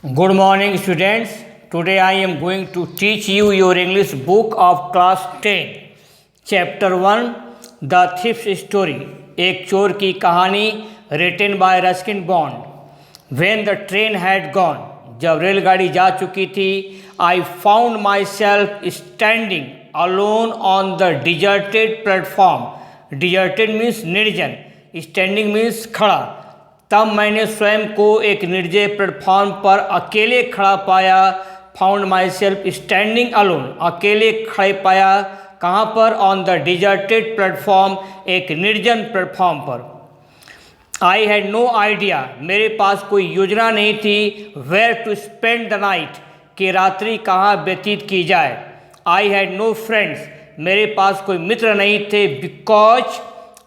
Good morning, students. Today I am going to teach you your English book of class 10. Chapter 1 The Thief's Story. एक चोर की कहानी written by Ruskin Bond. When the train had gone, जब रेलगाड़ी जा चुकी थी, I found myself standing alone on the deserted platform. Deserted means निर्जन, standing means खड़ा. तब मैंने स्वयं को एक निर्जय प्लेटफॉर्म पर अकेले खड़ा पाया. Found my self standing alone, अकेले खड़े पाया. कहाँ पर? ऑन द डिजर्टेड प्लेटफॉर्म, एक निर्जन प्लेटफॉर्म पर. आई हैड नो आइडिया, मेरे पास कोई योजना नहीं थी. Where to spend the night, कि रात्रि कहाँ व्यतीत की जाए. आई हैड नो फ्रेंड्स, मेरे पास कोई मित्र नहीं थे. बिकॉज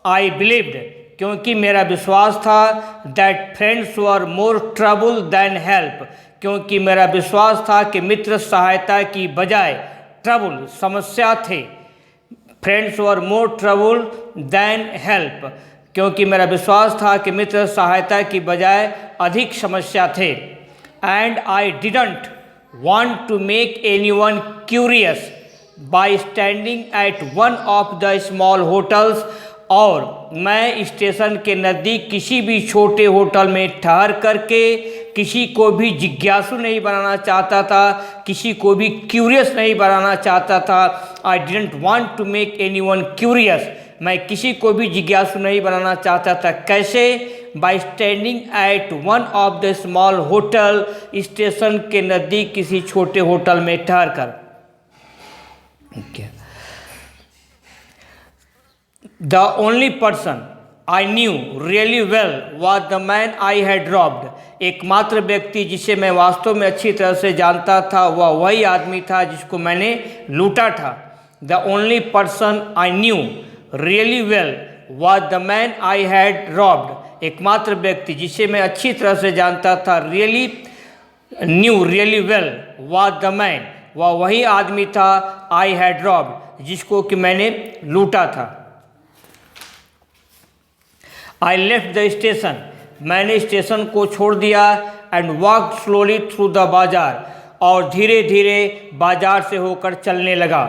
आई बिलीव्ड, क्योंकि मेरा विश्वास था. That friends were more trouble than help, क्योंकि मेरा विश्वास था कि मित्र सहायता की बजाय ट्रबल, समस्या थे. Friends were more trouble than help, क्योंकि मेरा विश्वास था कि मित्र सहायता की बजाय अधिक समस्या थे. And I didn't want to make anyone curious by standing at one of the small hotels, और मैं स्टेशन के नज़दीक किसी भी छोटे होटल में ठहर करके किसी को भी जिज्ञासु नहीं बनाना चाहता था, किसी को भी क्यूरियस नहीं बनाना चाहता था. I didn't want to make anyone curious, मैं किसी को भी जिज्ञासु नहीं बनाना चाहता था. कैसे? Bye standing at one of the small hotel, station के नज़दीक किसी छोटे होटल में ठहर कर. The only person I knew really well was the man I had robbed. एकमात्र व्यक्ति जिसे मैं वास्तव में अच्छी तरह से जानता था वह वही आदमी था जिसको मैंने लूटा था. The only person I knew really well was the man I had robbed. एकमात्र व्यक्ति जिसे मैं अच्छी तरह से जानता था, really well was the man, वह वही आदमी था. I had robbed, जिसको कि मैंने लूटा था. आई लेफ्ट द स्टेशन, मैंने स्टेशन को छोड़ दिया. And walk slowly through the bazaar, और धीरे धीरे बाजार से होकर चलने लगा.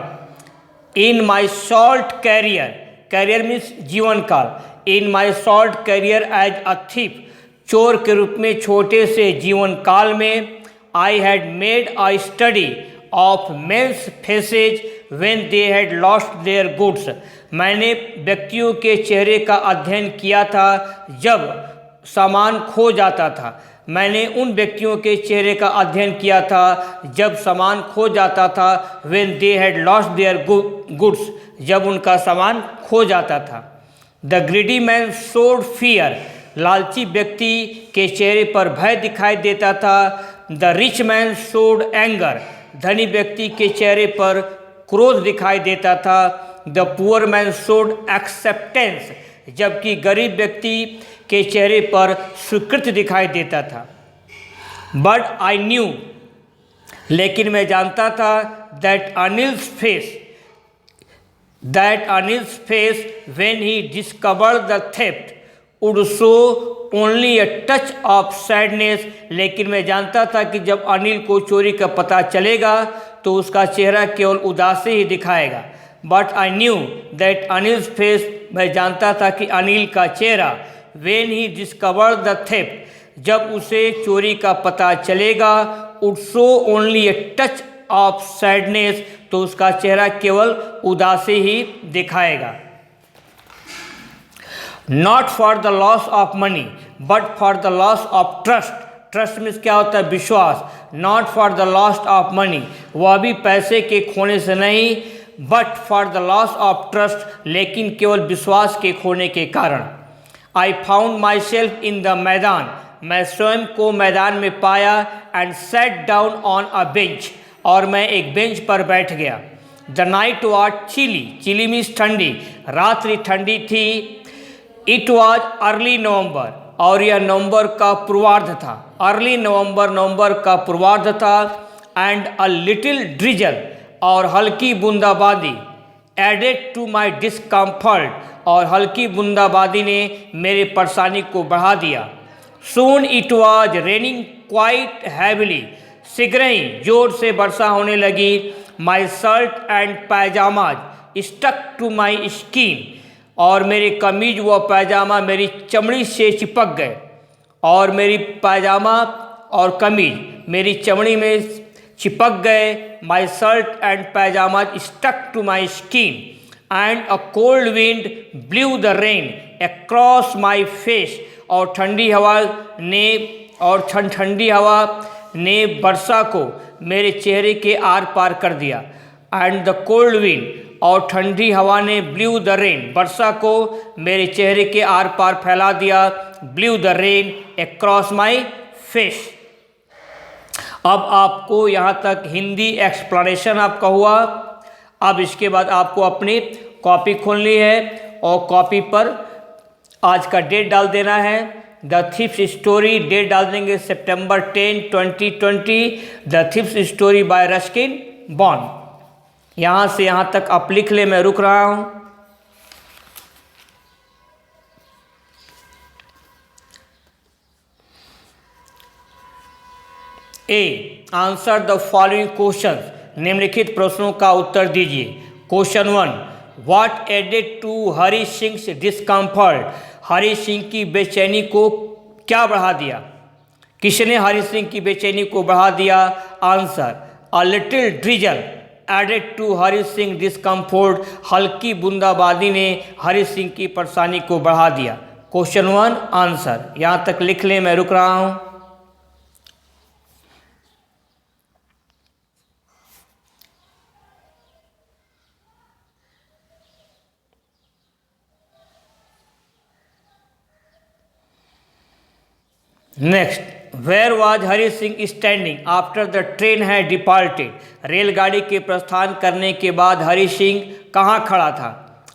In my short career, career means जीवन काल. In my short career as a thief, चोर के रूप में छोटे से जीवन काल में. I had made a study of men's faces when they had lost their goods, मैंने व्यक्तियों के चेहरे का अध्ययन किया था जब सामान खो जाता था. मैंने उन व्यक्तियों के चेहरे का अध्ययन किया था जब सामान खो जाता था. When they had lost their goods, जब उनका सामान खो जाता था. The greedy man showed fear, लालची व्यक्ति के चेहरे पर भय दिखाई देता था. The rich man showed anger, धनी व्यक्ति के चेहरे पर क्रोध दिखाई देता था. The poor man showed acceptance, जबकि गरीब व्यक्ति के चेहरे पर स्वीकृति दिखाई देता था. बट आई न्यू, लेकिन मैं जानता था. That Anil's face when he discovered the theft would show only a touch of sadness, लेकिन मैं जानता था कि जब अनिल को चोरी का पता चलेगा तो उसका चेहरा केवल उदासी ही दिखाएगा. But I knew that Anil's face, मैं जानता था कि अनिल का चेहरा. When he discovered the theft, जब उसे चोरी का पता चलेगा. Would show only a touch of sadness, तो उसका चेहरा केवल उदासी ही दिखाएगा. Not for the loss of money but for the loss of trust. Trust means क्या होता है? विश्वास. Not for the loss of money, वह भी पैसे के खोने से नहीं. But for the loss of trust, लेकिन केवल विश्वास के खोने के कारण. I found myself in the maidan, मैं स्वयं को मैदान में पाया. And sat down on a bench, और मैं एक बेंच पर बैठ गया. The night was chilly, chilly means ठंडी, रात्रि ठंडी थी. इट वॉज अर्ली नवंबर, और यह नवंबर का पूर्वार्ध था. अर्ली नवंबर, नवंबर का पूर्वार्ध था. एंड अ लिटिल ड्रिजल, और हल्की बूंदाबांदी. एडेड टू माई डिस्कम्फर्ट, और हल्की बूंदाबांदी ने मेरे परेशानी को बढ़ा दिया. Soon it was raining quite heavily. शीघ्र ही जोर से वर्षा होने लगी. My shirt and pajamas stuck to my skin. और मेरे कमीज व पैजामा मेरी चमड़ी से चिपक गए. और मेरी पैजामा और कमीज मेरी चमड़ी में चिपक गए. My shirt and pajamas stuck to my skin. And a cold wind blew the rain across my face. और ठंडी हवा ने वर्षा को मेरे चेहरे के आर पार कर दिया. एंड द कोल्ड विंड और ठंडी हवा ने ब्लू द रेन वर्षा को मेरे चेहरे के आर पार फैला दिया. Blue the rain across my face. अब आपको यहाँ तक हिंदी एक्सप्लेनेशन आपका हुआ. अब इसके बाद आपको अपनी कॉपी खोलनी है और कॉपी पर आज का डेट डाल देना है. द थीफ्स स्टोरी डेट डाल देंगे सितंबर 10, 2020. The thieves story by Ruskin bond. यहाँ से यहाँ तक आप लिख ले, मैं रुक रहा हूँ. A. Answer the following question. निम्नलिखित प्रश्नों का उत्तर दीजिए. Question 1. What added to Hari Singh discomfort. Hari Singh की बेचैनी को क्या बढ़ा दिया. किसने हरी सिंह की बेचैनी को बढ़ा दिया. Answer a little drizzle added to Hari Singh discomfort. हल्की बूंदाबांदी ने हरी सिंह की परेशानी को बढ़ा दिया. Question 1 answer. यहाँ तक लिख लें, मैं रुक रहा हूँ. Next. Where was Hari Singh standing after the train had departed. रेलगाड़ी के प्रस्थान करने के बाद हरी सिंह कहाँ खड़ा था.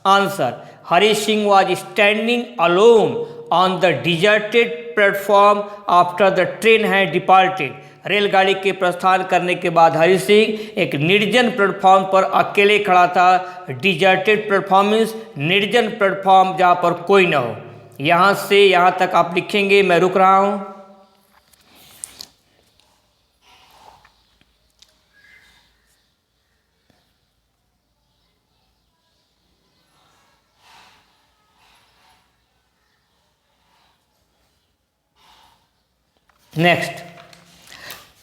Answer Hari Singh was standing alone on the deserted platform after the train had departed. रेलगाड़ी के प्रस्थान करने के बाद हरी सिंह एक निर्जन प्लेटफॉर्म पर अकेले खड़ा था. डिजर्टेड प्लेटफॉर्म मीन्स निर्जन प्लेटफॉर्म जहाँ पर कोई न हो. यहाँ से यहाँ तक आप लिखेंगे, मैं रुक रहा हूँ. Next.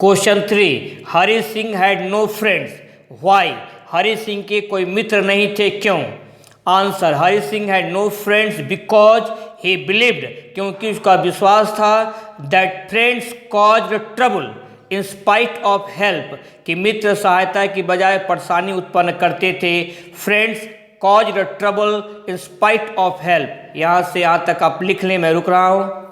Question 3. Hari Singh had no friends. Why. Hari Singh के कोई मित्र नहीं थे, क्यों. Answer Hari Singh had no friends because he believed. क्योंकि उसका विश्वास था that friends caused trouble in spite of help. कि मित्र सहायता की बजाय परेशानी उत्पन्न करते थे. Friends caused trouble in spite of help. यहाँ से यहाँ तक आप लिख लें, मैं रुक रहा हूँ.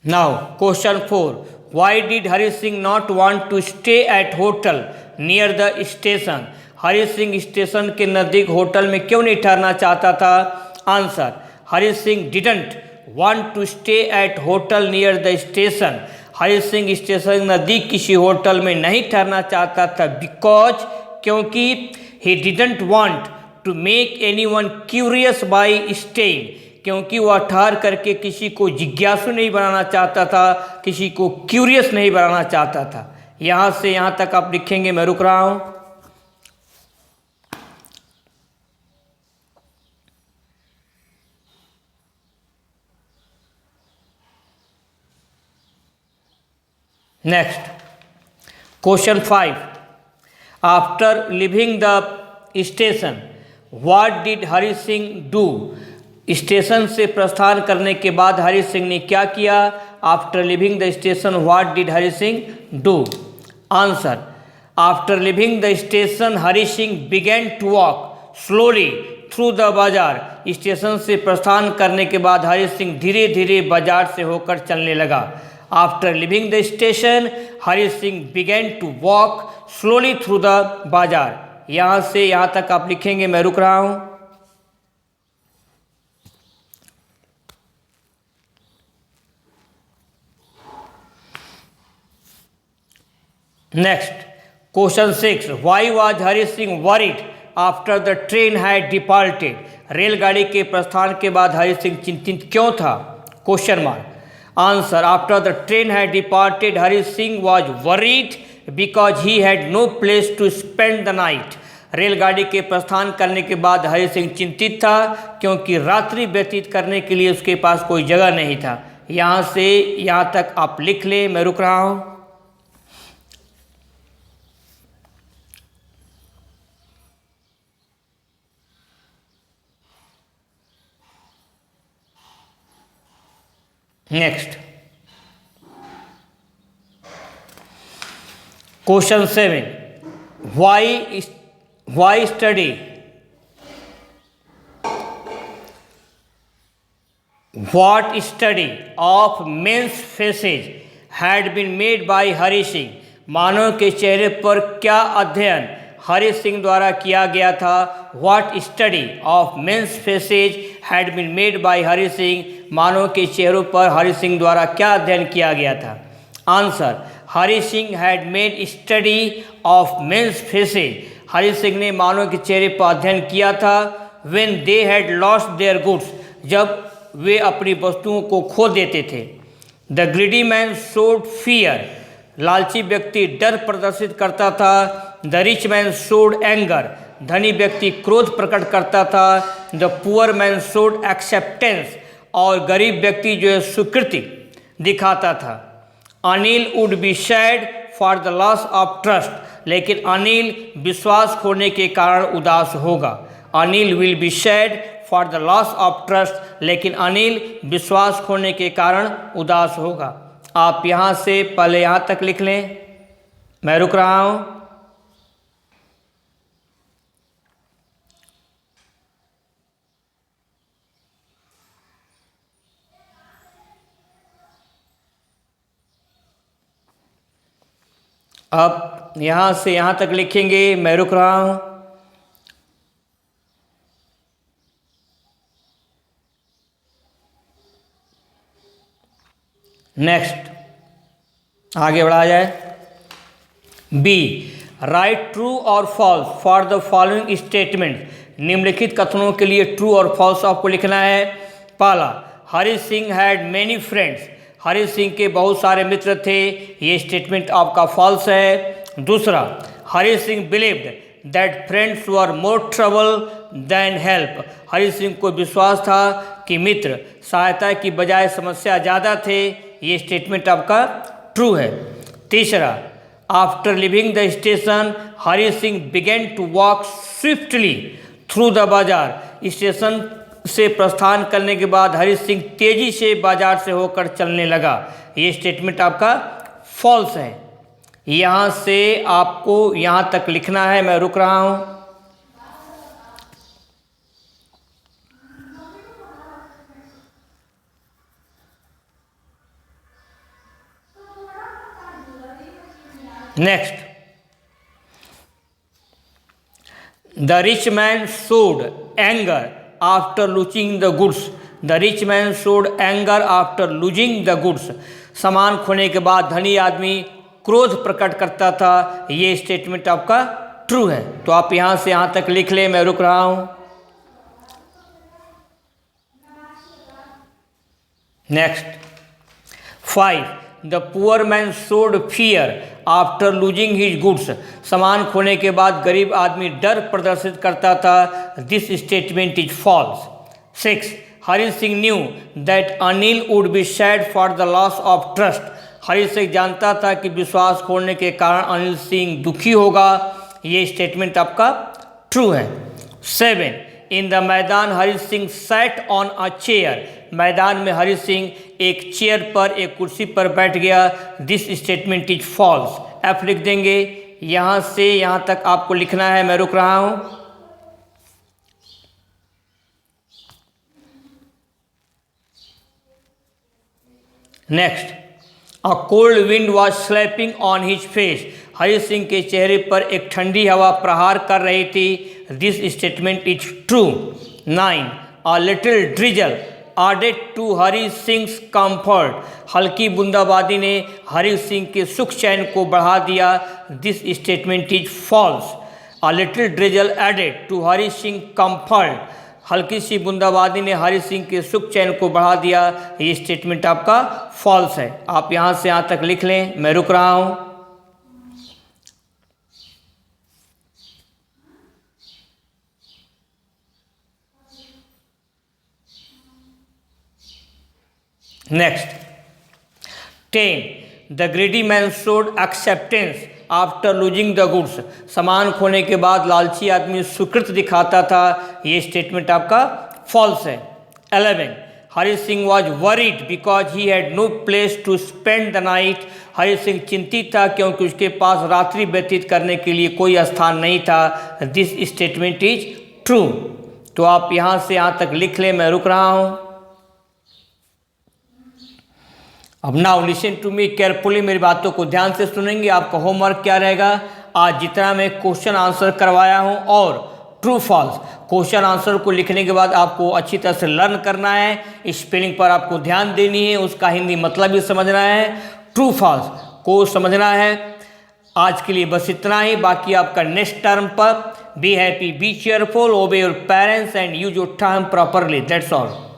Now, question 4. Why did Hari Singh not want to stay at hotel near the station? Hari Singh station के नज़दीक होटल में क्यों नहीं ठहरना चाहता था. Answer Hari Singh didn't want to stay at hotel near the station. Hari Singh station नज़दीक किसी होटल में नहीं ठहरना चाहता था बिकॉज क्योंकि he didn't want to make anyone curious by staying. क्योंकि वह ठहर करके किसी को जिज्ञासु नहीं बनाना चाहता था, किसी को क्यूरियस नहीं बनाना चाहता था. यहाँ से यहाँ तक आप लिखेंगे, मैं रुक रहा हूँ. Next. Question 5. After leaving the station what did Hari Singh do. Station से प्रस्थान करने के बाद हरी सिंह ने क्या किया. After leaving the station what did Hari Singh do. Answer after leaving the station Hari Singh began to walk slowly through the bazaar. Station से प्रस्थान करने के बाद हरी सिंह धीरे धीरे बाजार से होकर चलने लगा. After leaving the station Hari Singh began to walk slowly through the bazaar. यहाँ से यहाँ तक आप लिखेंगे, मैं रुक रहा हूँ. Next. Question 6, why was Hari Singh worried after the train had departed? रेलगाड़ी के प्रस्थान के बाद हरी सिंह चिंतित क्यों था? Question mark. Answer, after the train had departed Hari Singh was worried because he had no place to spend the night. रेलगाड़ी के प्रस्थान करने के बाद हरि सिंह चिंतित था क्योंकि रात्रि व्यतीत करने के लिए उसके पास कोई जगह नहीं था। यहाँ से यहाँ तक आप लिख लें, मैं रुक रहा हूँ। Next, question 7, why study What study of men's faces had been made by Hari Singh? मानव के चेहरे पर क्या अध्ययन हरि सिंह द्वारा किया गया था? What study of men's faces had been made by Hari Singh? मानव के चेहरों पर हरि सिंह द्वारा क्या अध्ययन किया गया था? Answer, Hari Singh had made study of men's faces. Hari Singh ने मानव के चेहरे पर अध्ययन किया था when they had lost their goods, जब वे अपनी वस्तुओं को खो देते थे। The greedy man showed fear, लालची व्यक्ति डर प्रदर्शित करता था। The rich man showed anger, धनी व्यक्ति क्रोध प्रकट करता था। The poor man showed acceptance, और गरीब व्यक्ति जो है स्वीकृति दिखाता था। Anil would be sad for the loss of trust, लेकिन अनिल विश्वास खोने के कारण उदास होगा। Anil will be sad for the loss of trust, लेकिन अनिल विश्वास खोने के कारण उदास होगा। आप यहाँ से पहले यहाँ तक लिख लें, मैं रुक रहा हूँ। अब यहाँ से यहाँ तक लिखेंगे, मैं रुक रहा हूँ। नेक्स्ट, आगे बढ़ा जाए। बी, राइट ट्रू और false for the following statement. निम्नलिखित कथनों के लिए ट्रू और फॉल्स आपको लिखना है। पहला, Hari Singh had many friends, Hari Singh के बहुत सारे मित्र थे, ये स्टेटमेंट आपका फॉल्स है। दूसरा, Hari Singh believed that friends were more trouble than help, Hari Singh को विश्वास था कि मित्र सहायता की बजाय समस्या ज़्यादा थे, ये स्टेटमेंट आपका ट्रू है। तीसरा, after leaving the station Hari Singh began to walk swiftly through the bazaar, station से प्रस्थान करने के बाद हरि सिंह तेजी से बाजार से होकर चलने लगा, ये स्टेटमेंट आपका फॉल्स है। यहाँ से आपको यहाँ तक लिखना है, मैं रुक रहा हूँ। Next, the rich man showed anger after losing the goods, the rich man showed anger after losing the goods, सामान खोने के बाद धनी आदमी क्रोध प्रकट करता था, ये स्टेटमेंट आपका ट्रू है। तो आप यहाँ से यहाँ तक लिख लें, मैं रुक रहा हूँ। Next, 5, the poor man showed fear after losing his goods, सामान खोने के बाद गरीब आदमी डर प्रदर्शित करता था, this statement is false. 6, Hari Singh knew that Anil would be sad for the loss of trust, Hari Singh जानता था कि विश्वास खोने के कारण अनिल सिंह दुखी होगा, ये स्टेटमेंट आपका ट्रू है। 7, इन द मैदान Hari Singh sat on a chair, मैदान में हरि सिंह एक चेयर पर, एक कुर्सी पर बैठ गया, this statement is false. F लिख देंगे। यहाँ से यहाँ तक आपको लिखना है, मैं रुक रहा हूँ। Next, a cold wind was slapping on his face, Hari Singh के चेहरे पर एक ठंडी हवा प्रहार कर रही थी, this statement is true. 9, a little drizzle added to Hari Singh's comfort. हल्की बूंदाबांदी ने हरि सिंह के सुख चैन को बढ़ा दिया. This statement is false. A little drizzle added to Hari Singh comfort. हल्की सी बूंदाबांदी ने हरि सिंह के सुख चैन को बढ़ा दिया. ये स्टेटमेंट आपका फॉल्स है. आप यहाँ से यहाँ तक लिख लें, मैं रुक रहा हूँ. Next, 10. The greedy man showed acceptance after losing the goods. सामान खोने के बाद लालची आदमी सुकृत दिखाता था. ये स्टेटमेंट आपका फॉल्स है. 11. Hari Singh was worried because he had no place to spend the night. Hari Singh चिंतित था क्योंकि उसके पास रात्रि व्यतीत करने के लिए कोई स्थान नहीं था. This statement is true. तो आप यहाँ से यहाँ तक लिख लें, मैं रुक रहा हूँ. अब now listen to me carefully. मेरी बातों को ध्यान से सुनेंगे. आपका होमवर्क क्या रहेगा? आज जितना मैं क्वेश्चन आंसर करवाया हूं और ट्रू फॉल्स क्वेश्चन आंसर को लिखने के बाद आपको अच्छी तरह से लर्न करना है. स्पेलिंग पर आपको ध्यान देनी है, उसका हिंदी मतलब भी समझना है, ट्रू फॉल्स को समझना है. आज के लिए बस इतना ही. बाकी आपका नेक्स्ट टर्म पर बी हैप्पी, बी चेयरफुल, ओबे your parents and use your time properly. That's all.